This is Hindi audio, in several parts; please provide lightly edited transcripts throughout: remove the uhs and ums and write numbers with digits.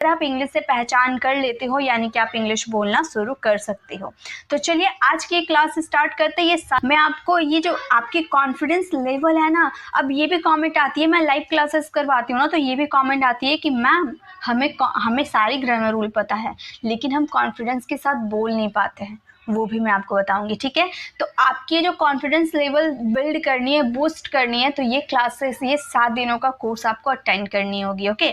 अगर आप इंग्लिश से पहचान कर लेते हो यानी कि आप इंग्लिश बोलना शुरू कर सकते हो। तो चलिए आज की क्लास स्टार्ट करते हैं। मैं आपको ये जो आपकी कॉन्फिडेंस लेवल है ना, अब ये भी कमेंट आती है, मैं लाइव क्लासेस करवाती हूँ ना, तो ये भी कमेंट आती है कि मैम हमें सारी ग्रामर रूल पता है लेकिन हम कॉन्फिडेंस के साथ बोल नहीं पाते हैं, वो भी मैं आपको बताऊंगी। ठीक है, तो आपकी जो कॉन्फिडेंस लेवल बिल्ड करनी है, बूस्ट करनी है, तो ये क्लासेस, ये 7 दिनों का कोर्स आपको अटेंड करनी होगी। ओके,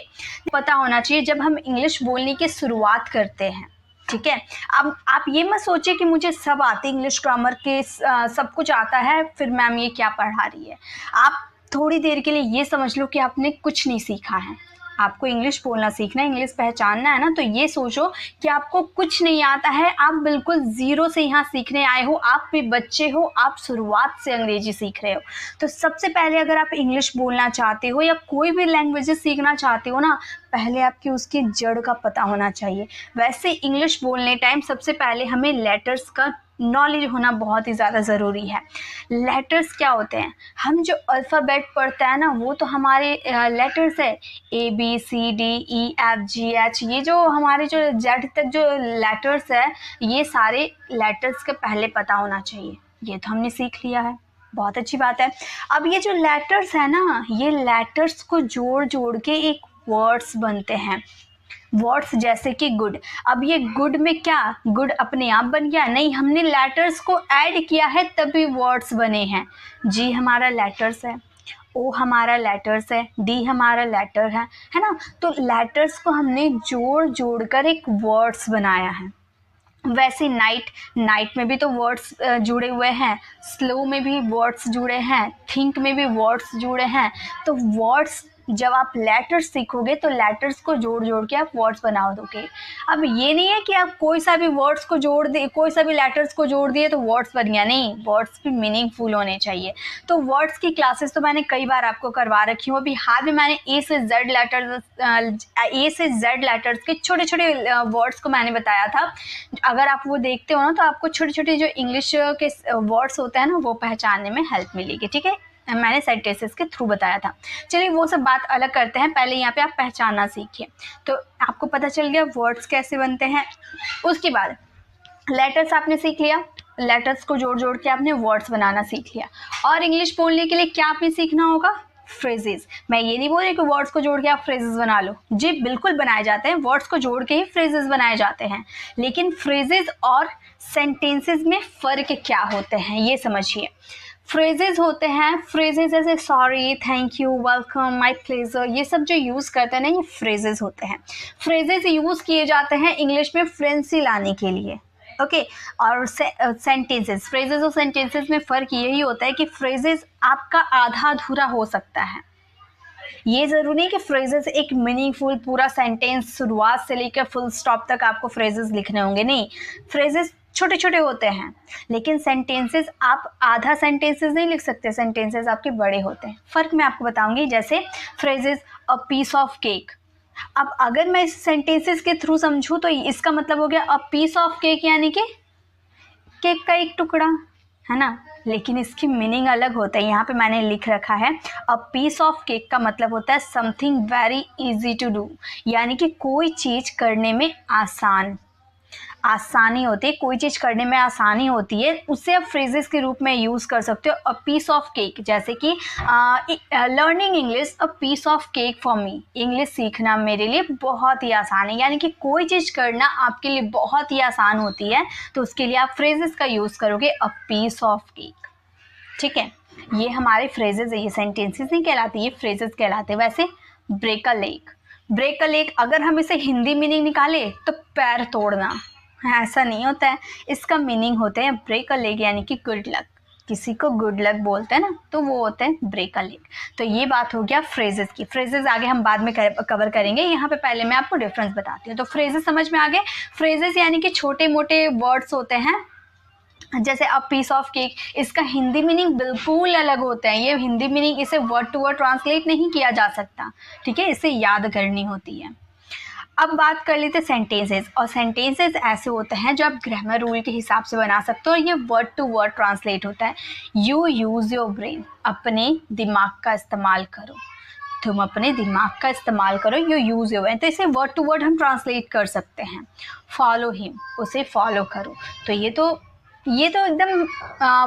पता होना चाहिए जब हम इंग्लिश बोलने की शुरुआत करते हैं। ठीक है, अब आप ये मत सोचिए कि मुझे सब आते, इंग्लिश ग्रामर के सब कुछ आता है, फिर मैम ये क्या पढ़ा रही है। आप थोड़ी देर के लिए ये समझ लो कि आपने कुछ नहीं सीखा है, आपको इंग्लिश बोलना सीखना है, इंग्लिश पहचानना है ना, तो ये सोचो कि आपको कुछ नहीं आता है, आप बिल्कुल ज़ीरो से यहाँ सीखने आए हो, आप भी बच्चे हो, आप शुरुआत से अंग्रेजी सीख रहे हो। तो सबसे पहले अगर आप इंग्लिश बोलना चाहते हो या कोई भी लैंग्वेजेस सीखना चाहते हो ना, पहले आपकी उसकी जड़ का पता होना चाहिए। वैसे इंग्लिश बोलने टाइम सबसे पहले हमें लेटर्स का नॉलेज होना बहुत ही ज़्यादा ज़रूरी है। लेटर्स क्या होते हैं, हम जो अल्फ़ाबेट पढ़ते हैं ना, वो तो हमारे लेटर्स है, ABCDEFGH, ये जो हमारे जो जेड तक जो लेटर्स है, ये सारे लेटर्स के पहले पता होना चाहिए। ये तो हमने सीख लिया है, बहुत अच्छी बात है। अब ये जो लेटर्स है ना, ये लेटर्स को जोड़ जोड़ के एक वर्ड्स बनते हैं। वर्ड्स जैसे कि गुड, अब ये गुड में क्या गुड अपने आप बन गया? नहीं, हमने लेटर्स को ऐड किया है तभी वर्ड्स बने हैं। जी हमारा लेटर्स है, ओ हमारा लेटर्स है, डी हमारा लेटर है ना। तो लेटर्स को हमने जोड़ जोड़ कर एक वर्ड्स बनाया है। वैसे नाइट में भी तो वर्ड्स जुड़े हुए हैं, स्लो में भी वर्ड्स जुड़े हैं, थिंक में भी वर्ड्स जुड़े हैं। तो वर्ड्स जब आप लेटर्स सीखोगे तो लेटर्स को जोड़ जोड़ के आप वर्ड्स बना दोगे। अब ये नहीं है कि आप कोई सा भी वर्ड्स को जोड़ दिए, कोई सा भी लेटर्स को जोड़ दिए तो वर्ड्स बन गया, नहीं, वर्ड्स भी मीनिंगफुल होने चाहिए। तो वर्ड्स की क्लासेस तो मैंने कई बार आपको करवा रखी हूँ। अभी हाल में मैंने ए से जेड लेटर्स के छोटे छोटे वर्ड्स को मैंने बताया था। अगर आप वो देखते हो ना, तो आपको छोटे छोटे जो इंग्लिश के वर्ड्स होते हैं ना, वो पहचानने में हेल्प मिलेगी। ठीक है, मैंने सेंटेंसेस के थ्रू बताया था। चलिए वो सब बात अलग करते हैं, पहले यहाँ पे आप पहचानना सीखिए। तो आपको पता चल गया वर्ड्स कैसे बनते हैं। उसके बाद लेटर्स आपने सीख लिया, लेटर्स को जोड़ जोड़ के आपने वर्ड्स बनाना सीख लिया। और इंग्लिश बोलने के लिए क्या आपने सीखना होगा? फ्रेजेस। मैं ये नहीं बोल रही कि वर्ड्स को जोड़ के आप फ्रेजेस बना लो, जी बिल्कुल बनाए जाते हैं, वर्ड्स को जोड़ के ही फ्रेजेस बनाए जाते हैं। लेकिन फ्रेजेस और सेंटेंसेस में फ़र्क क्या होते हैं ये समझिए। फ्रेजेस होते हैं, फ्रेजेस जैसे sorry, thank you, welcome, my pleasure, ये सब जो यूज़ करते हैं ना, ये फ्रेजेस होते हैं। फ्रेजेस यूज़ किए जाते हैं इंग्लिश में फ्लुएंसी लाने के लिए। ओके, और सेंटेंसेस, फ्रेजेस और सेंटेंसेस में फ़र्क यही होता है कि फ्रेजेस आपका आधा अधूरा हो सकता है। ये ज़रूरी नहीं कि फ्रेजेस एक मीनिंगफुल पूरा सेंटेंस शुरुआत से लेकर फुल स्टॉप तक आपको फ्रेजेस लिखने होंगे, नहीं, फ्रेजेस छोटे छोटे होते हैं। लेकिन सेंटेंसेस आप आधा सेंटेंसेस नहीं लिख सकते, सेंटेंसेस आपके बड़े होते हैं। फ़र्क मैं आपको बताऊंगी। जैसे phrases a piece of cake, अब अगर मैं इस सेंटेंसेस के थ्रू समझूँ तो इसका मतलब हो गया अ पीस ऑफ केक, यानी कि केक का एक टुकड़ा, है ना। लेकिन इसकी मीनिंग अलग होता है। यहाँ पे मैंने लिख रखा है अ पीस ऑफ केक का मतलब होता है something very easy to do, यानी कि कोई चीज़ करने में आसानी होती है, कोई चीज़ करने में आसानी होती है, उससे आप फ्रेजेस के रूप में यूज़ कर सकते हो। अ पीस ऑफ केक, जैसे कि learning English a piece of cake for me, English सीखना मेरे लिए बहुत ही आसान है, यानी कि कोई चीज़ करना आपके लिए बहुत ही आसान होती है, तो उसके लिए आप फ्रेजेस का यूज़ करोगे अ पीस ऑफ केक। ठीक है, ये हमारे फ्रेजेस है, ये सेंटेंसेस नहीं कहलाते, ये फ्रेजेस कहलाते। वैसे break a leg, break a leg अगर हम इसे हिंदी मीनिंग निकाले तो पैर तोड़ना, ऐसा नहीं होता है। इसका मीनिंग होते हैं ब्रेक अ लेग यानी कि गुड लक, किसी को गुड लक बोलते हैं ना, तो वो होते हैं ब्रेक अ लेग। तो ये बात हो गया फ्रेजेस की। फ्रेजेस आगे हम बाद में कवर करेंगे, यहाँ पे पहले मैं आपको डिफरेंस बताती हूँ। तो फ्रेजेस समझ में आ गए। फ्रेजेस यानी कि छोटे मोटे वर्ड्स होते हैं, जैसे अ पीस ऑफ केक, इसका हिंदी मीनिंग बिल्कुल अलग होता है। ये हिंदी मीनिंग इसे वर्ड टू वर्ड ट्रांसलेट नहीं किया जा सकता, ठीक है, इसे याद करनी होती है। अब बात कर लेते हैं सेंटेंसेस, और सेंटेंसेस ऐसे होते हैं जो आप ग्रामर रूल के हिसाब से बना सकते हो, और ये वर्ड टू वर्ड ट्रांसलेट होता है। यू यूज़ योर ब्रेन, अपने दिमाग का इस्तेमाल करो। तुम अपने दिमाग का इस्तेमाल करो, यू यूज़ योर ब्रेन। तो इसे वर्ड टू वर्ड हम ट्रांसलेट कर सकते हैं। फॉलो हिम, उसे फॉलो करो। तो ये तो एकदम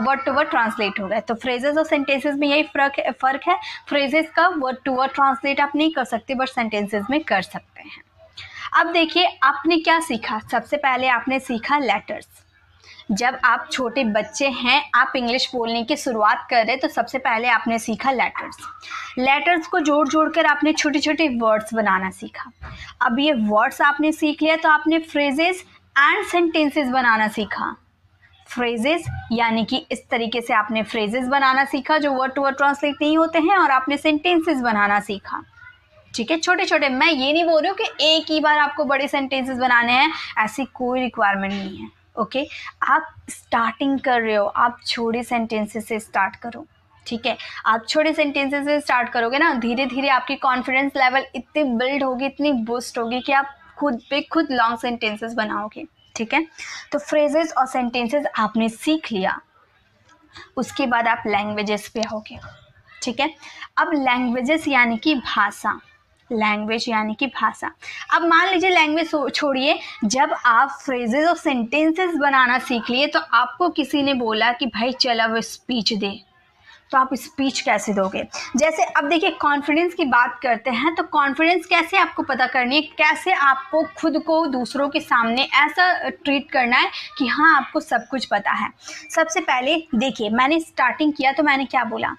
वर्ड टू वर्ड ट्रांसलेट हो गया। तो फ्रेजेस और सेंटेंसेस में यही फ़र्क है। फ्रेजेस का वर्ड टू वर्ड ट्रांसलेट आप नहीं कर सकते, बट सेंटेंसेस में कर सकते हैं। अब देखिए आपने क्या सीखा। सबसे पहले आपने सीखा लेटर्स। जब आप छोटे बच्चे हैं, आप इंग्लिश बोलने की शुरुआत कर रहे, तो सबसे पहले आपने सीखा लेटर्स। लेटर्स को जोड़ जोड़ कर आपने छोटे छोटे वर्ड्स बनाना सीखा। अब ये वर्ड्स आपने सीख लिया, तो आपने फ्रेजेस एंड सेंटेंसेस बनाना सीखा। फ्रेजेस यानी कि इस तरीके से आपने फ्रेजेस बनाना सीखा जो वर्ड टू वर्ड ट्रांसलेट नहीं होते हैं, और आपने सेंटेंसेस बनाना सीखा। ठीक है, छोटे छोटे। मैं ये नहीं बोल रही हूँ कि एक ही बार आपको बड़े सेंटेंसेस बनाने हैं, ऐसी कोई रिक्वायरमेंट नहीं है। ओके, आप स्टार्टिंग कर रहे हो, आप छोटे सेंटेंसेस से स्टार्ट करो। ठीक है, आप छोटे सेंटेंसेस से स्टार्ट करोगे ना, धीरे धीरे आपकी कॉन्फिडेंस लेवल इतनी बिल्ड होगी, इतनी बूस्ट होगी कि आप खुद पे खुद लॉन्ग सेंटेंसेस बनाओगे। ठीक है, तो फ्रेजेस और सेंटेंसेस आपने सीख लिया। उसके बाद आप लैंग्वेजेस पे आओगे। ठीक है, अब लैंग्वेजेस यानी कि भाषा। लैंग्वेज यानी कि भाषा। अब मान लीजिए लैंग्वेज छोड़िए, जब आप फ्रेजेस और सेंटेंसेस बनाना सीख लिए, तो आपको किसी ने बोला कि भाई चल अब स्पीच दे, तो आप स्पीच कैसे दोगे। जैसे अब देखिए कॉन्फिडेंस की बात करते हैं, तो कॉन्फिडेंस कैसे आपको पता करनी है, कैसे आपको खुद को दूसरों के सामने ऐसा ट्रीट करना है कि हाँ आपको सब कुछ पता है। सबसे पहले देखिए, मैंने स्टार्टिंग किया तो मैंने क्या बोला,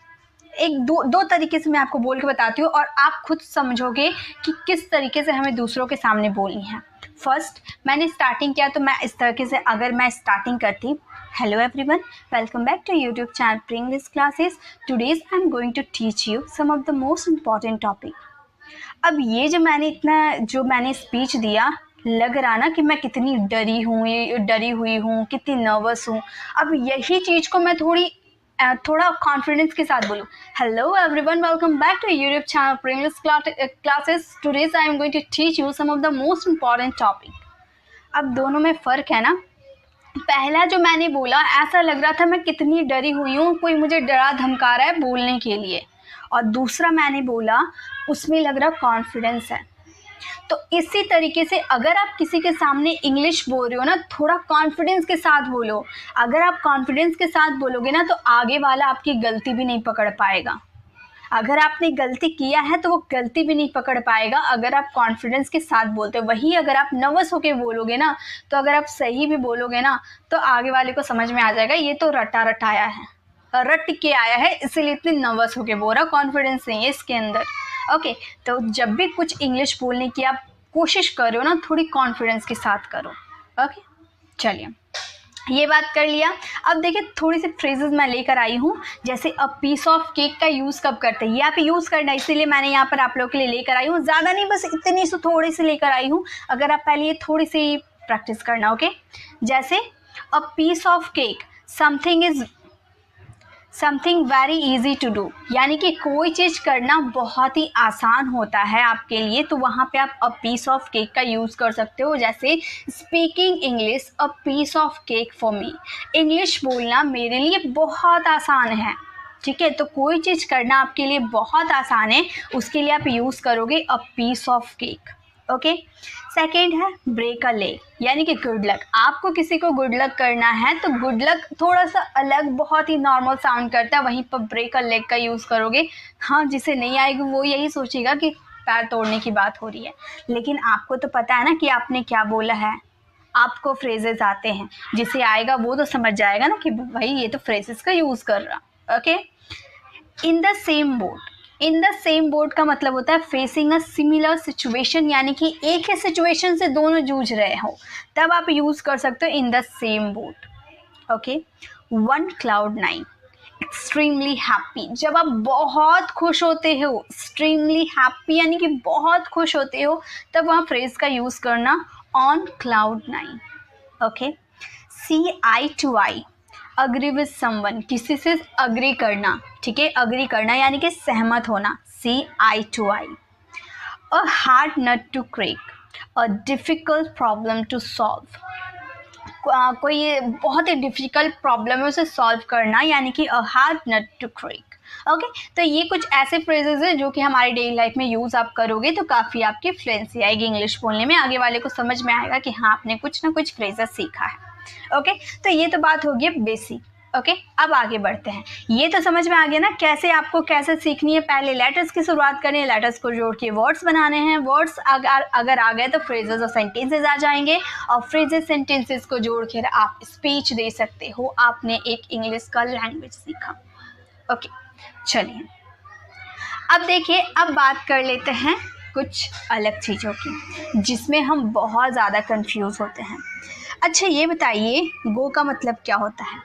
एक दो तरीके से मैं आपको बोल के बताती हूँ, और आप खुद समझोगे कि किस तरीके से हमें दूसरों के सामने बोलनी है। फर्स्ट मैंने स्टार्टिंग किया तो मैं इस तरीके से, अगर मैं स्टार्टिंग करती, hello everyone, welcome back to YouTube channel pre English classes. Today's I am going to teach you some of the most important topic. अब ये जो मैंने स्पीच दिया, लग रहा ना कि मैं कितनी डरी हुई हूँ, कितनी नर्वस हूँ। अब यही चीज़ को मैं थोड़ा कॉन्फिडेंस के साथ बोलूँ, hello everyone, welcome back to YouTube channel pre English classes. Today's I am going to teach you some of the most important topic. अब दोनों में फ़र्क है ना। पहला जो मैंने बोला, ऐसा लग रहा था मैं कितनी डरी हुई हूँ, कोई मुझे डरा धमका रहा है बोलने के लिए, और दूसरा मैंने बोला उसमें लग रहा कॉन्फिडेंस है। तो इसी तरीके से अगर आप किसी के सामने इंग्लिश बोल रहे हो ना, थोड़ा कॉन्फिडेंस के साथ बोलो। अगर आप कॉन्फिडेंस के साथ बोलोगे ना, तो आगे वाला आपकी गलती भी नहीं पकड़ पाएगा। अगर आपने गलती किया है तो वो गलती भी नहीं पकड़ पाएगा, अगर आप कॉन्फिडेंस के साथ बोलते हो। वही अगर आप नर्वस होके बोलोगे ना, तो अगर आप सही भी बोलोगे ना, तो आगे वाले को समझ में आ जाएगा ये तो रट के आया है, इसीलिए इतनी नर्वस होके बोल रहा, कॉन्फिडेंस नहीं है इसके अंदर। ओके, तो जब भी कुछ इंग्लिश बोलने की आप कोशिश कर रहे हो ना, थोड़ी कॉन्फिडेंस के साथ करो। ओके, चलिए ये बात कर लिया। अब देखिए थोड़ी सी फ्रेजेस मैं लेकर आई हूँ, जैसे अ पीस ऑफ केक का यूज़ कब करते हैं, यहाँ पे यूज़ करना है, इसीलिए मैंने यहाँ पर आप लोग के लिए लेकर आई हूँ। ज़्यादा नहीं, बस इतनी सी थोड़ी सी लेकर आई हूँ। अगर आप पहले ये थोड़ी सी प्रैक्टिस करना। ओके, जैसे a piece of cake, something very easy to do, यानी कि कोई चीज़ करना बहुत ही आसान होता है आपके लिए, तो वहाँ पे आप अ पीस ऑफ केक का यूज़ कर सकते हो। जैसे speaking English a piece of cake for me, English बोलना मेरे लिए बहुत आसान है। ठीक है, तो कोई चीज़ करना आपके लिए बहुत आसान है, उसके लिए आप यूज़ करोगे a piece of cake. Okay, second है ब्रेक अ लेग, यानी कि गुड लक। आपको किसी को गुड लक करना है, तो गुड लक थोड़ा सा अलग, बहुत ही नॉर्मल साउंड करता है, वहीं पर ब्रेक अ लेग का यूज़ करोगे। हाँ, जिसे नहीं आएगी वो यही सोचेगा कि पैर तोड़ने की बात हो रही है, लेकिन आपको तो पता है ना कि आपने क्या बोला है। आपको फ्रेजेस आते हैं, जिसे आएगा वो तो समझ जाएगा ना कि भाई ये तो फ्रेजेस का यूज़ कर रहा। Okay, in the same boat, in the same boat का मतलब होता है फेसिंग अ सिमिलर सिचुएशन, यानी कि एक ही सिचुएशन से दोनों जूझ रहे हो, तब आप यूज़ कर सकते हो in the same boat. Okay, one cloud nine, extremely happy, जब आप बहुत खुश होते हो, एक्सट्रीमली हैप्पी यानी कि बहुत खुश होते हो, तब वहाँ फ्रेज का यूज़ करना on cloud nine. Okay, see eye to eye, agree with someone, किसी से अग्री करना। ठीक है, अग्री करना यानी कि सहमत होना, see eye to eye. A hard nut to crack, a difficult problem to solve, कोई बहुत ही डिफ़िकल्ट प्रॉब्लम है उसे सॉल्व करना, यानी कि a hard nut to crack. Okay, तो ये कुछ ऐसे फ्रेजेस हैं जो कि हमारी डेली लाइफ में यूज़ आप करोगे तो काफ़ी आपकी फ्लुएंसी आएगी इंग्लिश बोलने में, आगे वाले को समझ में आएगा कि हाँ आपने कुछ ना कुछ फ्रेजेस सीखा है। ओके, तो ये तो बात होगी बेसिक। ओके, अब आगे बढ़ते हैं। ये तो समझ में आ गया ना कैसे आपको कैसे सीखनी है। पहले लेटर्स की शुरुआत करें, लेटर्स को जोड़ के वर्ड्स बनाने हैं। वर्ड्स अगर आ गए तो फ्रेजेस और सेंटेंसेस आ जाएंगे, और फ्रेजेस सेंटेंसेस को जोड़ कर आप स्पीच दे सकते हो। आपने एक इंग्लिश का लैंग्वेज सीखा। ओके, चलिए अब देखिए, अब बात कर लेते हैं कुछ अलग चीज़ों की जिसमें हम बहुत ज़्यादा कंफ्यूज होते हैं। अच्छा ये बताइए, गो का मतलब क्या होता है?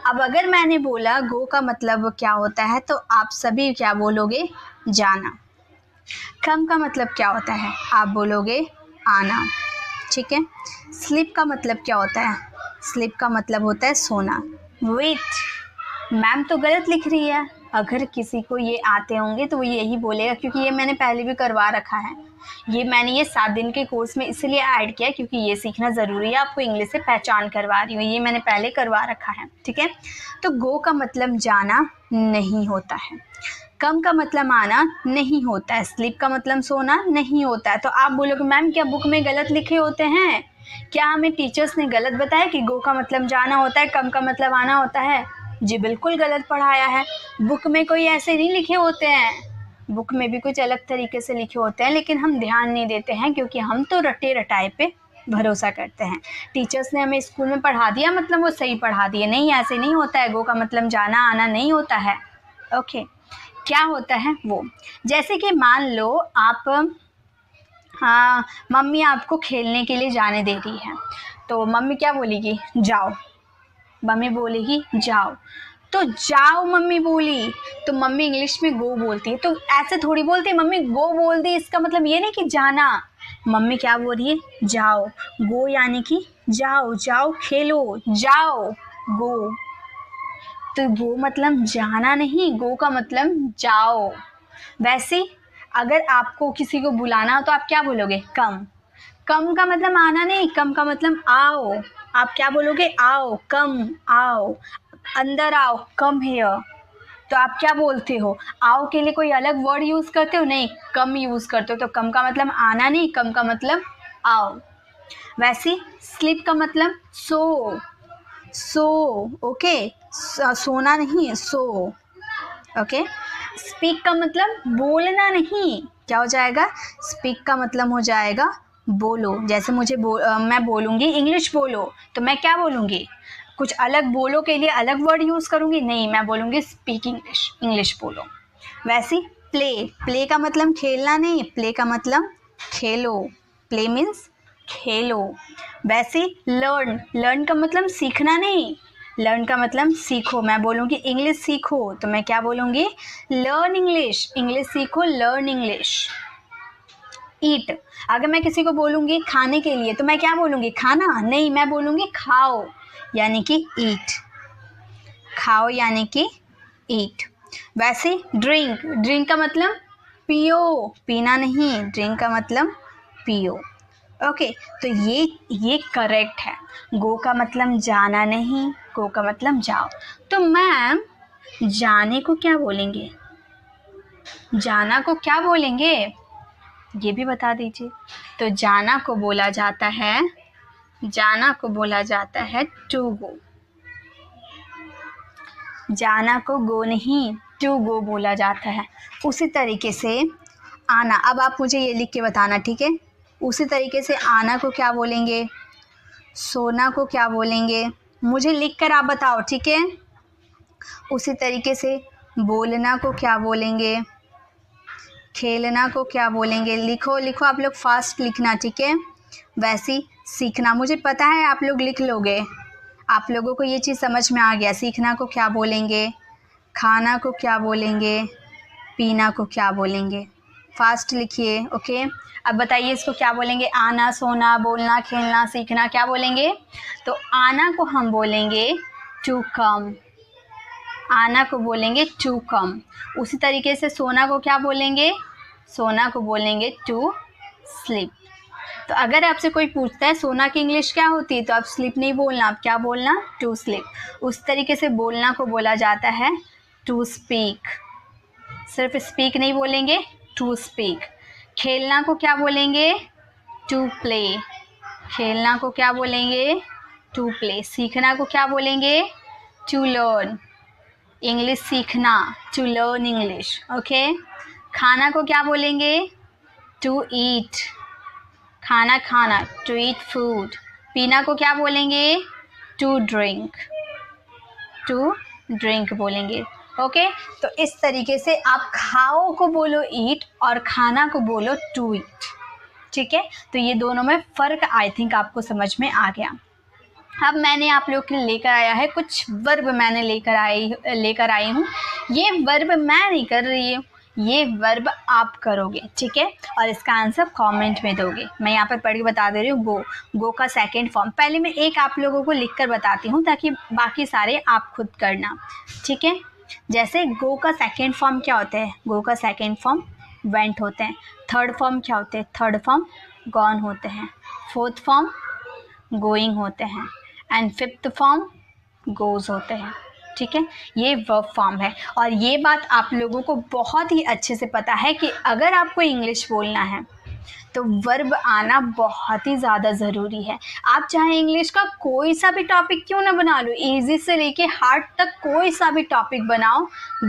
अब अगर मैंने बोला गो का मतलब क्या होता है तो आप सभी क्या बोलोगे? जाना। कम का मतलब क्या होता है? आप बोलोगे आना। ठीक है। स्लीप का मतलब क्या होता है? स्लीप का मतलब होता है सोना। वेट, मैम तो गलत लिख रही है। अगर किसी को ये आते होंगे तो वो यही बोलेगा, क्योंकि ये मैंने पहले भी करवा रखा है। मैंने 7 दिन के कोर्स में इसलिए ऐड किया क्योंकि ये सीखना ज़रूरी है। आपको इंग्लिश से पहचान करवा रही हूँ, ये मैंने पहले करवा रखा है। ठीक है। तो गो का मतलब जाना नहीं होता है। कम का मतलब आना नहीं होता है। स्लीप का मतलब सोना नहीं होता है। तो आप बोलोगे मैम क्या बुक में गलत लिखे होते हैं? क्या हमें टीचर्स ने गलत बताया कि गो का मतलब जाना होता है, कम का मतलब आना होता है? जी बिल्कुल गलत पढ़ाया है। बुक में कोई ऐसे नहीं लिखे होते हैं। बुक में भी कुछ अलग तरीके से लिखे होते हैं, लेकिन हम ध्यान नहीं देते हैं क्योंकि हम तो रटे रटाए पे भरोसा करते हैं। टीचर्स ने हमें स्कूल में पढ़ा दिया मतलब वो सही पढ़ा दिए। नहीं, ऐसे नहीं होता है। गो का मतलब जाना आना नहीं होता है। ओके, क्या होता है वो? जैसे कि मान लो आप, हाँ, मम्मी आपको खेलने के लिए जाने दे रही है, तो मम्मी क्या बोलेगी? जाओ। मम्मी बोलेगी जाओ, तो जाओ मम्मी बोली तो मम्मी इंग्लिश में गो बोलती है। तो ऐसे थोड़ी बोलती है मम्मी गो बोल दी, इसका मतलब ये नहीं कि जाना। मम्मी क्या बोल रही है? जाओ। गो यानी कि जाओ, जाओ खेलो, जाओ गो। तो गो मतलब जाना नहीं, गो का मतलब जाओ। वैसे अगर आपको किसी को बुलाना हो तो आप क्या बोलोगे? कम। कम का मतलब आना नहीं, कम का मतलब आओ। आप क्या बोलोगे? आओ, कम आओ, अंदर आओ, कम हियर। तो आप क्या बोलते हो? आओ के लिए कोई अलग वर्ड यूज़ करते हो? नहीं, कम यूज़ करते हो। तो कम का मतलब आना नहीं, कम का मतलब आओ। वैसे स्लीप का मतलब सो। सो, ओके, सोना नहीं, सो। ओके। स्पीक का मतलब बोलना नहीं। क्या हो जाएगा? स्पीक का मतलब हो जाएगा बोलो। जैसे मैं बोलूँगी इंग्लिश बोलो, तो मैं क्या बोलूँगी? कुछ अलग बोलो के लिए अलग वर्ड यूज़ करूँगी? नहीं, मैं बोलूँगी स्पीक इंग्लिश, इंग्लिश बोलो। वैसे प्ले, प्ले का मतलब खेलना नहीं, प्ले का मतलब खेलो। प्ले मीन्स खेलो। वैसे लर्न, लर्न का मतलब सीखना नहीं, लर्न का मतलब सीखो। मैं बोलूँगी इंग्लिश सीखो, तो मैं क्या बोलूँगी? लर्न इंग्लिश, इंग्लिश सीखो, लर्न इंग्लिश। ईट, अगर मैं किसी को बोलूँगी खाने के लिए तो मैं क्या बोलूँगी? खाना नहीं, मैं बोलूँगी खाओ, यानी कि ईट। खाओ यानी कि ईट। वैसे ड्रिंक, ड्रिंक का मतलब पियो, पीना नहीं, ड्रिंक का मतलब पियो। ओके, तो ये करेक्ट है। गो का मतलब जाना नहीं, गो का मतलब जाओ। तो मैम जाने को क्या बोलेंगे? जाना को क्या बोलेंगे? ये भी बता दीजिए। तो जाना को बोला जाता है, जाना को बोला जाता है टू गो। जाना को गो नहीं, टू गो बोला जाता है। उसी तरीके से आना, अब आप मुझे ये लिख के बताना, ठीक है? उसी तरीके से आना को क्या बोलेंगे? सोना को क्या बोलेंगे? मुझे लिख कर आप बताओ, ठीक है? उसी तरीके से बोलना को क्या बोलेंगे? खेलना को क्या बोलेंगे? लिखो लिखो, आप लोग फास्ट लिखना, ठीक है? वैसे सीखना, मुझे पता है आप लोग लिख लोगे, आप लोगों को ये चीज़ समझ में आ गया। सीखना को क्या बोलेंगे? खाना को क्या बोलेंगे? पीना को क्या बोलेंगे? फास्ट लिखिए। ओके, अब बताइए इसको क्या बोलेंगे? आना, सोना, बोलना, खेलना, सीखना, क्या बोलेंगे? तो आना को हम बोलेंगे टू कम, आना को बोलेंगे टू कम। उसी तरीके से सोना को क्या बोलेंगे? सोना को बोलेंगे टू स्लीप। तो अगर आपसे कोई पूछता है सोना की इंग्लिश क्या होती है, तो आप स्लीप नहीं बोलना, आप क्या बोलना? To sleep. उस तरीके से बोलना को बोला जाता है टू स्पीक। सिर्फ स्पीक नहीं बोलेंगे, टू स्पीक। खेलना को क्या बोलेंगे, टू प्ले। खेलना को क्या बोलेंगे, टू प्ले। सीखना को क्या बोलेंगे, टू लर्न। इंग्लिश सीखना, टू लर्न इंग्लिश। ओके। खाना को क्या बोलेंगे, टू ईट। खाना खाना, टू ईट फूड। पीना को क्या बोलेंगे, टू ड्रिंक। टू ड्रिंक बोलेंगे। ओके। तो इस तरीके से आप खाओ को बोलो ईट और खाना को बोलो टू ईट। ठीक है, तो ये दोनों में फ़र्क आई थिंक आपको समझ में आ गया। अब मैंने आप लोग के लिए लेकर आया है कुछ वर्ब, मैंने लेकर आई हूँ। ये वर्ब मैं नहीं कर रही हूँ, ये वर्ब आप करोगे। ठीक है, और इसका आंसर कमेंट में दोगे। मैं यहाँ पर पढ़ के बता दे रही हूँ। गो, गो का सेकंड फॉर्म पहले मैं एक आप लोगों को लिख कर बताती हूँ ताकि बाकी सारे आप खुद करना। ठीक है, जैसे गो का सेकंड फॉर्म क्या होता है, गो का सेकंड फॉर्म वेंट होते हैं। थर्ड फॉर्म क्या होते हैं, थर्ड फॉर्म गॉन होते हैं। फोर्थ फॉर्म गोइंग होते हैं एंड फिफ्थ फॉर्म गोज होते हैं। ठीक है, ये वर्ब फॉर्म है। और ये बात आप लोगों को बहुत ही अच्छे से पता है कि अगर आपको इंग्लिश बोलना है तो वर्ब आना बहुत ही ज़्यादा ज़रूरी है। आप चाहे इंग्लिश का कोई सा भी टॉपिक क्यों ना बना लो, इजी से लेके हार्ड तक कोई सा भी टॉपिक बनाओ,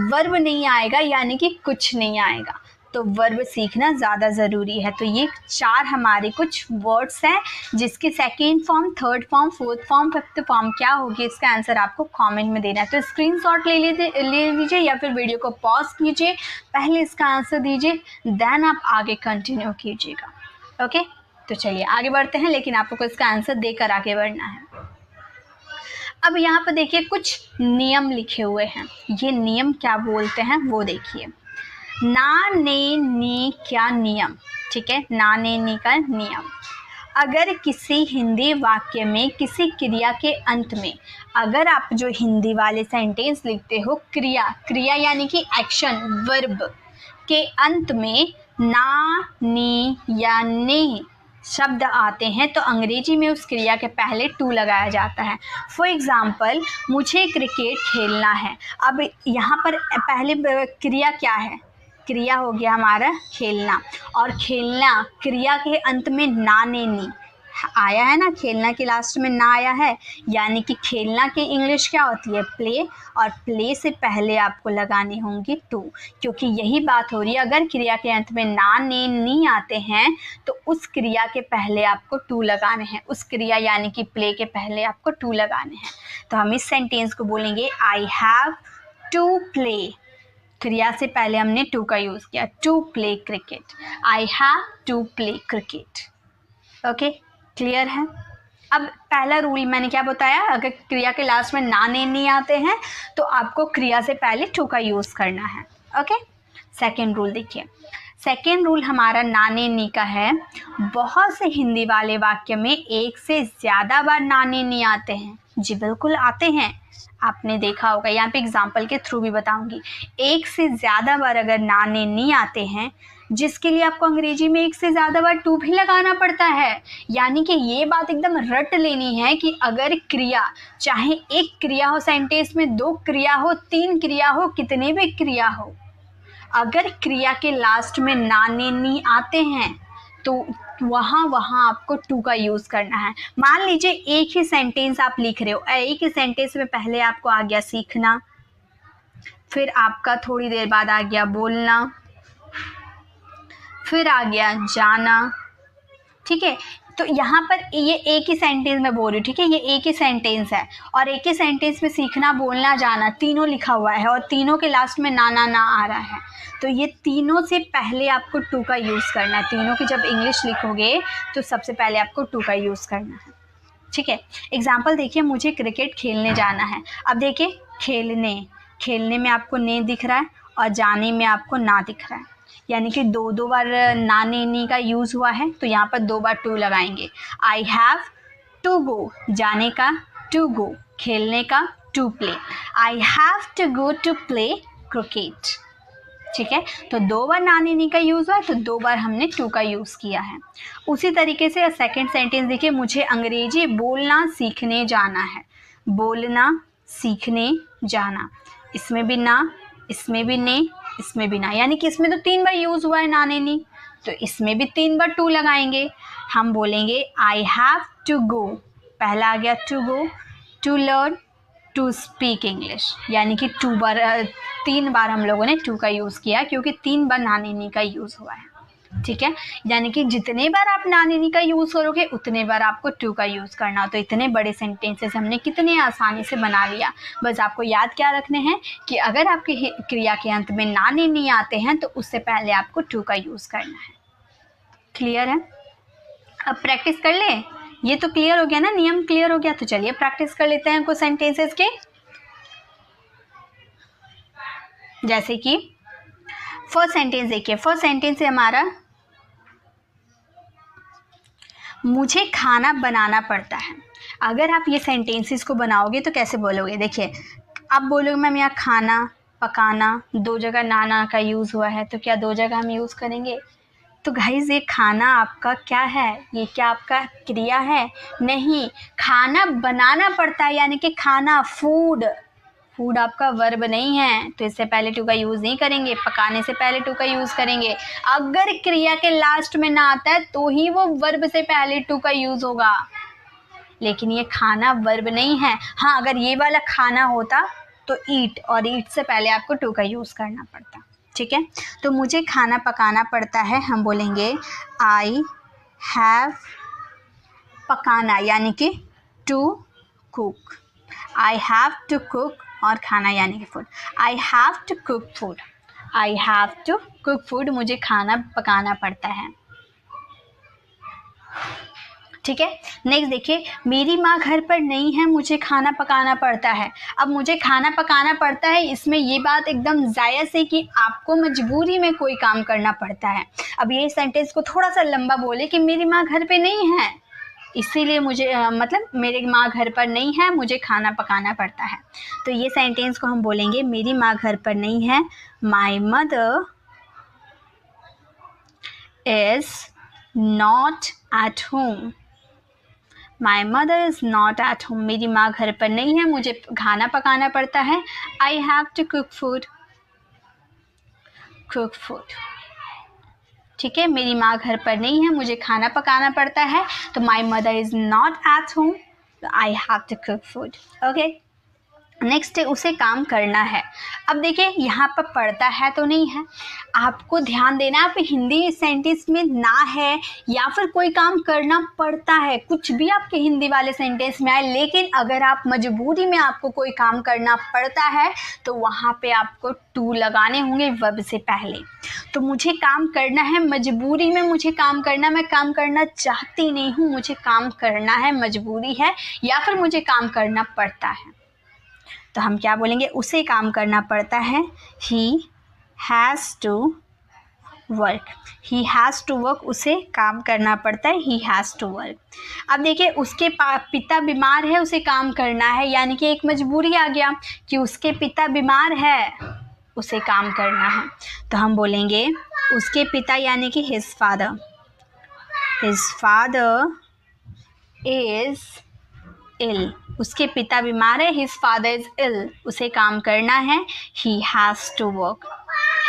वर्ब नहीं आएगा यानी कि कुछ नहीं आएगा। तो वर्ब सीखना ज़्यादा ज़रूरी है। तो ये 4 हमारे कुछ वर्ड्स हैं जिसके second form, third form, fourth form, fifth form क्या होगी, इसका आंसर आपको कमेंट में देना है। तो स्क्रीनशॉट ले लीजिए या फिर वीडियो को पॉज कीजिए, पहले इसका आंसर दीजिए, देन आप आगे कंटिन्यू कीजिएगा। ओके, तो चलिए आगे बढ़ते हैं, लेकिन आपको इसका आंसर देकर आगे बढ़ना है। अब यहाँ पर देखिए कुछ नियम लिखे हुए हैं। ये नियम क्या बोलते हैं वो देखिए। ना ने नी क्या नियम। ठीक है, ना ने नी का नियम। अगर किसी हिंदी वाक्य में किसी क्रिया के अंत में, अगर आप जो हिंदी वाले सेंटेंस लिखते हो क्रिया, क्रिया यानी कि एक्शन, वर्ब के अंत में ना, नी या ने शब्द आते हैं तो अंग्रेजी में उस क्रिया के पहले टू लगाया जाता है। फॉर एग्ज़ाम्पल, मुझे क्रिकेट खेलना है। अब यहाँ पर पहले क्रिया क्या है, क्रिया हो गया हमारा खेलना, और खेलना क्रिया के अंत में ना ने नी आया है ना, खेलना के लास्ट में ना आया है, यानी कि खेलना की इंग्लिश क्या होती है, प्ले, और प्ले से पहले आपको लगानी होंगी टू, क्योंकि यही बात हो रही है। अगर क्रिया के अंत में ना ने नी आते हैं तो उस क्रिया के पहले आपको टू लगाने हैं, उस क्रिया यानी कि प्ले के पहले आपको टू लगाने हैं। तो हम इस सेंटेंस को बोलेंगे आई हैव टू प्ले, क्रिया से पहले हमने टू का यूज़ किया, to play cricket, I have to play cricket. Okay, clear है। अब पहला रूल मैंने क्या बताया, अगर क्रिया के लास्ट में ना ने नहीं आते हैं तो आपको क्रिया से पहले टू का यूज़ करना है। ओके, सेकेंड रूल देखिए। सेकेंड रूल हमारा ना ने नी का है। बहुत से हिंदी वाले वाक्य में एक से ज़्यादा बार ना ने नी आते हैं। जी बिल्कुल आते हैं, आपने देखा होगा। यहाँ पे एग्जाम्पल के थ्रू भी बताऊंगी। एक से ज़्यादा बार अगर ना ने नी आते हैं, जिसके लिए आपको अंग्रेजी में एक से ज़्यादा बार टू भी लगाना पड़ता है। यानी कि ये बात एकदम रट लेनी है कि अगर क्रिया, चाहे एक क्रिया हो सेंटेंस में, 2 क्रिया हो, 3 क्रिया हो, कितने भी क्रिया हो, अगर क्रिया के लास्ट में ना ने नी आते हैं तो वहाँ आपको टू का यूज़ करना है। मान लीजिए एक ही सेंटेंस आप लिख रहे हो, एक ही सेंटेंस में पहले आपको आ गया सीखना, फिर आपका थोड़ी देर बाद आ गया बोलना, फिर आ गया जाना। ठीक है, तो यहाँ पर ये एक ही सेंटेंस में बोल रही हूँ। ठीक है, ये एक ही सेंटेंस है और एक ही सेंटेंस में सीखना, बोलना, जाना तीनों लिखा हुआ है और तीनों के लास्ट में ना आ रहा है। तो ये तीनों से पहले आपको टू का यूज़ करना है। तीनों की जब इंग्लिश लिखोगे तो सबसे पहले आपको टू का यूज़ करना है। ठीक है, एग्जाम्पल देखिए, मुझे क्रिकेट खेलने जाना है। अब देखिए, खेलने में आपको ने दिख रहा है और जाने में आपको ना दिख रहा है, यानी कि 2 बार ना ने नी का यूज़ हुआ है, तो यहाँ पर 2 बार टू लगाएंगे। आई हैव टू गो, जाने का टू गो, खेलने का to play. I have to go to play cricket. ठीक है, तो 2 बार ना ने नी का यूज़ हुआ, तो 2 बार हमने टू का यूज़ किया है। उसी तरीके से सेकंड सेंटेंस देखिए, मुझे अंग्रेजी बोलना सीखने जाना है। बोलना, सीखने, जाना, इसमें भी ना, इसमें भी ने, इसमें भी ना, यानी कि इसमें तो 3 बार यूज़ हुआ है नाने नी, तो इसमें भी 3 बार टू लगाएंगे। हम बोलेंगे आई हैव टू गो, पहला आ गया to go, to learn, to speak English, यानी कि 3 बार हम लोगों ने टू का यूज़ किया क्योंकि 3 बार नाने नी का यूज़ हुआ है। ठीक है, यानी कि जितने बार आप नाने नी का यूज़ करोगे उतने बार आपको टू का यूज़ करना। तो इतने बड़े सेंटेंसेस हमने कितने आसानी से बना लिया। बस आपको याद क्या रखने हैं कि अगर आपके क्रिया के अंत में नाने नी आते हैं तो उससे पहले आपको टू का यूज़ करना है। क्लियर है? अब प्रैक्टिस कर ले। ये तो क्लियर हो गया ना, नियम क्लियर हो गया। तो चलिए प्रैक्टिस कर लेते हैं कुछ सेंटेंसेस के। जैसे कि फर्स्ट सेंटेंस देखिए, फर्स्ट सेंटेंस है हमारा मुझे खाना बनाना पड़ता है। अगर आप ये सेंटेंसेस को बनाओगे तो कैसे बोलोगे? देखिए, आप बोलोगे मैम यहाँ खाना पकाना 2 जगह नाना का यूज़ हुआ है, तो क्या 2 जगह हम यूज़ करेंगे? तो गाइस ये खाना आपका क्या है? ये क्या आपका क्रिया है? नहीं, खाना बनाना पड़ता है, यानी कि खाना फूड, फूड आपका वर्ब नहीं है, तो इससे पहले टू का यूज़ नहीं करेंगे। पकाने से पहले टू का यूज़ करेंगे। अगर क्रिया के लास्ट में ना आता है तो ही वो वर्ब से पहले टू का यूज़ होगा, लेकिन ये खाना वर्ब नहीं है। हाँ, अगर ये वाला खाना होता तो ईट, और ईट से पहले आपको टू का यूज़ करना पड़ता। ठीक है, तो मुझे खाना पकाना पड़ता है, हम बोलेंगे आई हैव, पकाना यानी कि to cook, I have to cook, और खाना यानी कि food, I have to cook food, I have to cook food, मुझे खाना पकाना पड़ता है। ठीक है, नेक्स्ट देखिए, मेरी माँ घर पर नहीं है, मुझे खाना पकाना पड़ता है। अब मुझे खाना पकाना पड़ता है, इसमें ये बात एकदम जायज़ है कि आपको मजबूरी में कोई काम करना पड़ता है। अब ये सेंटेंस को थोड़ा सा लंबा बोले कि मेरी माँ घर पे नहीं है, इसीलिए मुझे मतलब मेरी माँ घर पर नहीं है, मुझे खाना पकाना पड़ता है। तो ये सेंटेंस को हम बोलेंगे मेरी माँ घर पर नहीं है, माई mother is not at home, my mother is not at home, मेरी माँ घर पर नहीं है, मुझे खाना पकाना पड़ता है। I have to cook food, cook food. ठीक है, मेरी माँ घर पर नहीं है, मुझे खाना पकाना पड़ता है, तो my mother is not at home, I have to cook food. Okay, next है उसे काम करना है। अब देखिए यहाँ पर पढ़ता है तो नहीं है, आपको ध्यान देना है। आप हिंदी सेंटेंस में ना है या फिर कोई काम करना पड़ता है, कुछ भी आपके हिंदी वाले सेंटेंस में आए, लेकिन अगर आप मजबूरी में आपको कोई काम करना पड़ता है तो वहाँ पे आपको टू लगाने होंगे वर्ब से पहले। तो मुझे काम करना है, मजबूरी में मुझे काम करना, मैं काम करना चाहती नहीं हूँ, मुझे काम करना है, मजबूरी है, या फिर मुझे काम करना पड़ता है, तो हम क्या बोलेंगे? उसे काम करना पड़ता है, he has to work, he has to work, उसे काम करना पड़ता है, ही हैज़ टू वर्क। अब देखिए उसके पिता बीमार है, उसे काम करना है, यानी कि एक मजबूरी आ गया कि उसके पिता बीमार है, उसे काम करना है। तो हम बोलेंगे उसके पिता यानी कि his father, his father is ill, उसके पिता बीमार है, हिज फादर इज़ इल, उसे काम करना है, he has to work,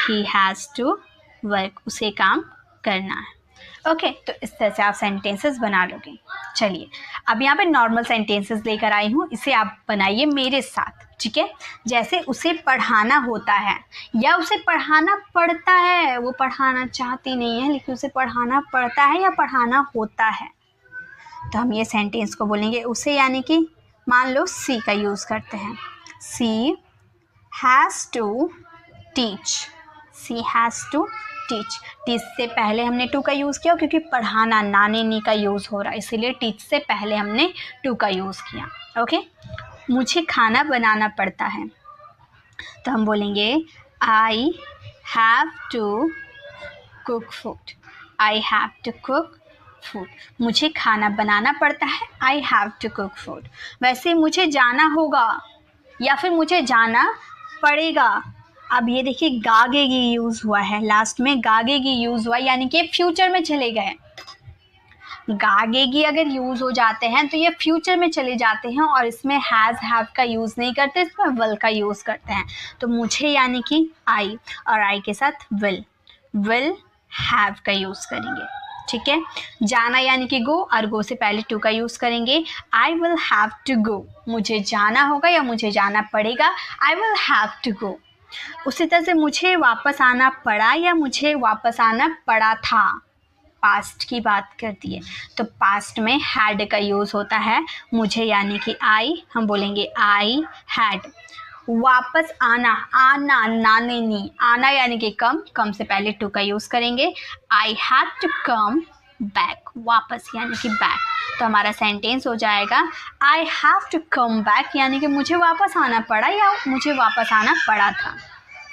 he has to work, उसे काम करना है। ओके, तो इस तरह से आप सेंटेंसेस बना लोगे। चलिए अब यहाँ पे नॉर्मल सेंटेंसेस लेकर आई हूँ, इसे आप बनाइए मेरे साथ। ठीक है, जैसे उसे पढ़ाना होता है या उसे पढ़ाना पड़ता है, वो पढ़ाना चाहती नहीं है लेकिन उसे पढ़ाना पड़ता है या पढ़ाना होता है, तो हम ये सेंटेंस को बोलेंगे उसे, यानी कि मान लो सी का यूज़ करते हैं, she has to teach, she has to teach. Teach से पहले हमने टू का यूज़ किया क्योंकि पढ़ाना नाने नी का यूज़ हो रहा है, इसीलिए टीच से पहले हमने टू का यूज़ किया। ओके, मुझे खाना बनाना पड़ता है, तो हम बोलेंगे I have to cook food, I have to cook food, मुझे खाना बनाना पड़ता है, I have to cook food. वैसे मुझे जाना होगा या फिर मुझे जाना पड़ेगा। अब ये देखिए गागेगी यूज़ हुआ है, लास्ट में गागेगी यूज़ हुआ, यानी कि फ्यूचर में चले गए। गागेगी अगर यूज़ हो जाते हैं तो ये फ्यूचर में चले जाते हैं और इसमें हैज़ हैव का यूज़ नहीं करते, इसमें विल का यूज़ करते हैं। तो मुझे यानी कि आई, और आई के साथ विल हैव का यूज़ करेंगे, ठीक है। जाना यानी कि गो, और गो से पहले टू का यूज़ करेंगे। I will have to go, मुझे जाना होगा या मुझे जाना पड़ेगा, I will have to go. उसी तरह से मुझे वापस आना पड़ा या मुझे वापस आना पड़ा था, पास्ट की बात करती है तो पास्ट में हैड का यूज़ होता है। मुझे यानी कि आई, हम बोलेंगे आई हैड। वापस आना, आना नाने नी, आना यानी कि कम से पहले टू का यूज़ करेंगे। I had to come back, वापस यानी कि बैक। तो हमारा सेंटेंस हो जाएगा I have to come back, यानी कि मुझे वापस आना पड़ा या मुझे वापस आना पड़ा था,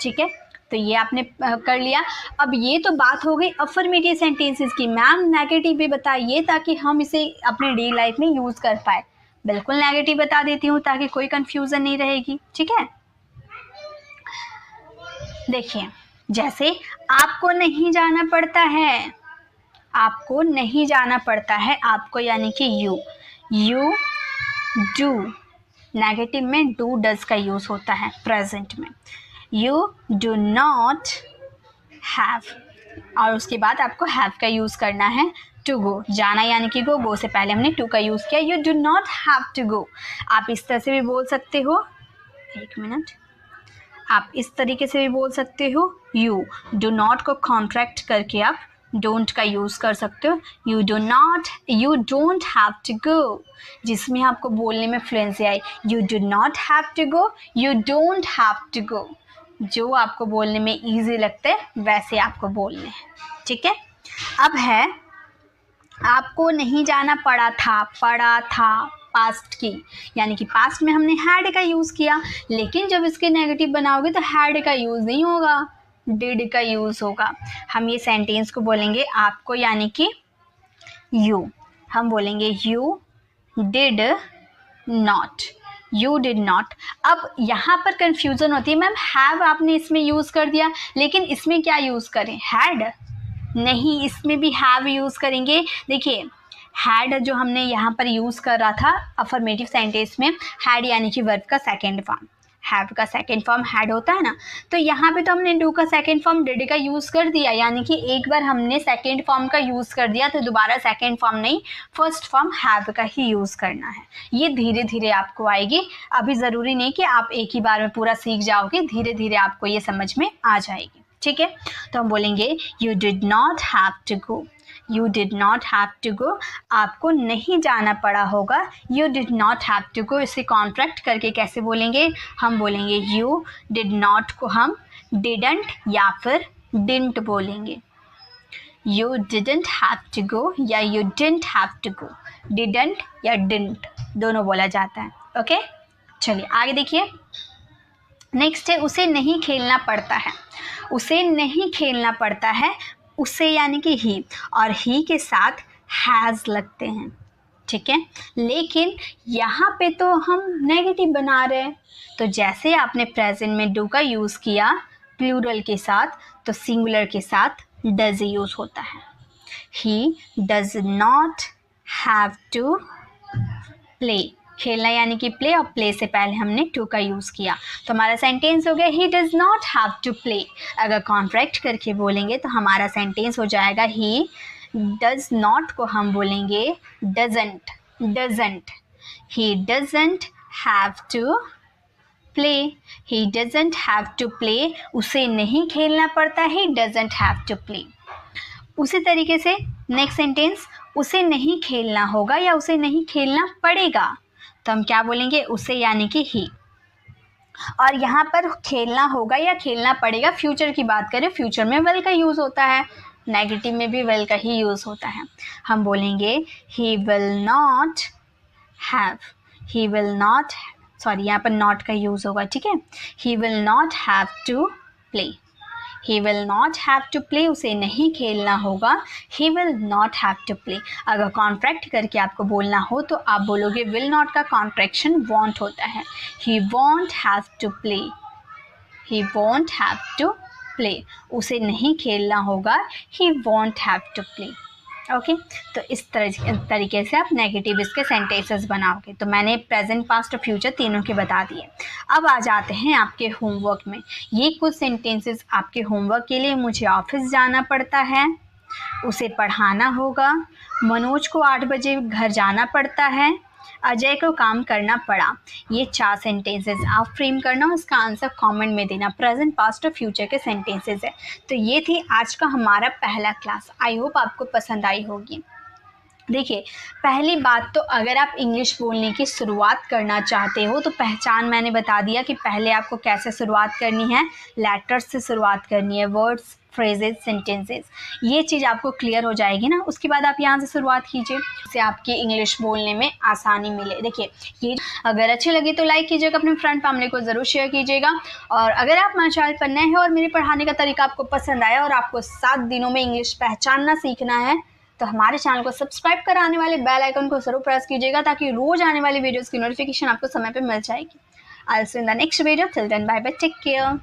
ठीक है। तो ये आपने कर लिया। अब ये तो बात हो गई अफर्मेटिव सेंटेंसेस की। मैम नेगेटिव भी बताइए ताकि हम इसे अपने डेली लाइफ में यूज़ कर पाए। बिल्कुल नेगेटिव बता देती हूँ ताकि कोई कंफ्यूजन नहीं रहेगी, ठीक है। देखिए, जैसे आपको नहीं जाना पड़ता है, आपको नहीं जाना पड़ता है, आपको यानी कि यू डू। नेगेटिव में डू डज का यूज़ होता है, प्रेजेंट में यू डू नॉट हैव, और उसके बाद आपको हैव का यूज़ करना है। टू गो, जाना यानी कि गो से पहले हमने टू का यूज़ किया। You do not have to go. आप इस तरह से भी बोल सकते हो, एक मिनट, आप इस तरीके से भी बोल सकते हो। यू डू नॉट को कॉन्ट्रैक्ट करके आप डोंट का यूज़ कर सकते हो। You don't have to go, जिसमें आपको बोलने में फ्लुएंसी आई। You do not have to go, you don't have to go. जो आपको बोलने में ईजी लगता है वैसे आपको बोलने हैं, ठीक है। अब है आपको नहीं जाना पड़ा था पास्ट की, यानी कि पास्ट में हमने हैड का यूज़ किया, लेकिन जब इसके नेगेटिव बनाओगे तो हैड का यूज़ नहीं होगा, डिड का यूज़ होगा। हम ये सेंटेंस को बोलेंगे आपको यानी कि यू, हम बोलेंगे you did not, you did not. अब यहाँ पर कंफ्यूजन होती है, मैम हैव आपने इसमें यूज़ कर दिया, लेकिन इसमें क्या यूज़ करें, हैड नहीं, इसमें भी हैव यूज़ करेंगे। देखिए, हैड जो हमने यहाँ पर यूज़ कर रहा था अफर्मेटिव सेंटेंस में, हैड यानी कि वर्ब का सेकेंड फॉर्म, हैव का सेकेंड फॉर्म हैड होता है ना, तो यहाँ पे तो हमने डू का सेकेंड फॉर्म डिड का यूज़ कर दिया, यानी कि एक बार हमने सेकेंड फॉर्म का यूज़ कर दिया तो दोबारा सेकेंड फॉर्म नहीं, फर्स्ट फॉर्म हैव का ही यूज़ करना है। ये धीरे धीरे आपको आएगी, अभी ज़रूरी नहीं कि आप एक ही बार में पूरा सीख जाओगे, धीरे धीरे आपको ये समझ में आ जाएगी, ठीक है। तो हम बोलेंगे you did not have to go, you did not have to go, आपको नहीं जाना पड़ा होगा, you did not have to go. इसे कॉन्ट्रैक्ट करके कैसे बोलेंगे, हम बोलेंगे यू डिड नॉट को हम डिडंट या फिर डिंट बोलेंगे। You didn't have to go या you didn't have to go, didn't या डिंट दोनों बोला जाता है, ओके। चलिए आगे देखिए, नेक्स्ट है उसे नहीं खेलना पड़ता है, उसे नहीं खेलना पड़ता है, उसे यानी कि ही, और ही के साथ हैज़ लगते हैं, ठीक है। लेकिन यहाँ पे तो हम नेगेटिव बना रहे हैं, तो जैसे आपने प्रेजेंट में डू का यूज़ किया प्लूरल के साथ, तो सिंगुलर के साथ डज यूज़ होता है। He does not have to play, खेलना यानी कि प्ले, और प्ले से पहले हमने टू का यूज़ किया, तो हमारा सेंटेंस हो गया he does not have to play. अगर कॉन्ट्रैक्ट करके बोलेंगे तो हमारा सेंटेंस हो जाएगा ही डज नॉट को हम बोलेंगे doesn't, he doesn't have to play, he doesn't have to play, उसे नहीं खेलना पड़ता, he doesn't have to play. उसी तरीके से नेक्स्ट सेंटेंस, उसे नहीं खेलना होगा या उसे नहीं खेलना पड़ेगा, तो हम क्या बोलेंगे, उसे यानी कि ही। और यहाँ पर खेलना होगा या खेलना पड़ेगा, फ्यूचर की बात करें, फ्यूचर में विल का यूज़ होता है, नेगेटिव में भी विल का ही यूज़ होता है। हम बोलेंगे he will not have, he will not, sorry यहाँ पर नॉट का यूज़ होगा, ठीक है। He will not have to play, he will not have to play, उसे नहीं खेलना होगा, he will not have to play. अगर कॉन्ट्रैक्ट करके आपको बोलना हो तो आप बोलोगे विल नॉट का कॉन्ट्रैक्शन वॉन्ट होता है, he won't have to play, he won't have to play, उसे नहीं खेलना होगा, he won't have to play, okay तो इस तरीके से आप नेगेटिव इसके सेंटेंसेस बनाओगे। तो मैंने प्रेजेंट, पास्ट और फ्यूचर तीनों के बता दिए। अब आ जाते हैं आपके होमवर्क में। ये कुछ सेंटेंसेस आपके होमवर्क के लिए मुझे ऑफिस जाना पड़ता है, उसे पढ़ाना होगा, मनोज को 8 बजे घर जाना पड़ता है, अजय को काम करना पड़ा। ये 4 सेंटेंसेस आप फ्रेम करना और इसका आंसर कमेंट में देना। प्रेजेंट, पास्ट और फ्यूचर के सेंटेंसेस है। तो ये थी आज का हमारा पहला क्लास। आई होप आपको पसंद आई होगी। देखिए, पहली बात तो अगर आप इंग्लिश बोलने की शुरुआत करना चाहते हो तो पहचान मैंने बता दिया कि पहले आपको कैसे शुरुआत करनी है। लेटर्स से शुरुआत करनी है, वर्ड्स, फ्रेजेस, सेंटेंसेस। ये चीज़ आपको क्लियर हो जाएगी ना, उसके बाद आप यहाँ से शुरुआत कीजिए, इससे आपकी इंग्लिश बोलने में आसानी मिले। देखिए, ये अगर अच्छी लगी तो लाइक कीजिएगा, अपने फ्रेंड फैमिली को ज़रूर शेयर कीजिएगा। और अगर आप मेरे चैनल पर नए हैं और मेरे पढ़ाने का तरीका आपको पसंद आया और आपको 7 दिनों में इंग्लिश पहचानना सीखना है तो हमारे चैनल को सब्सक्राइब कर आने वाले बेल आइकन को जरूर प्रेस कीजिएगा ताकि रोज आने वाली वीडियोस की नोटिफिकेशन आपको समय पे मिल जाएगी। I will see you in the next video. Till then bye bye, take care.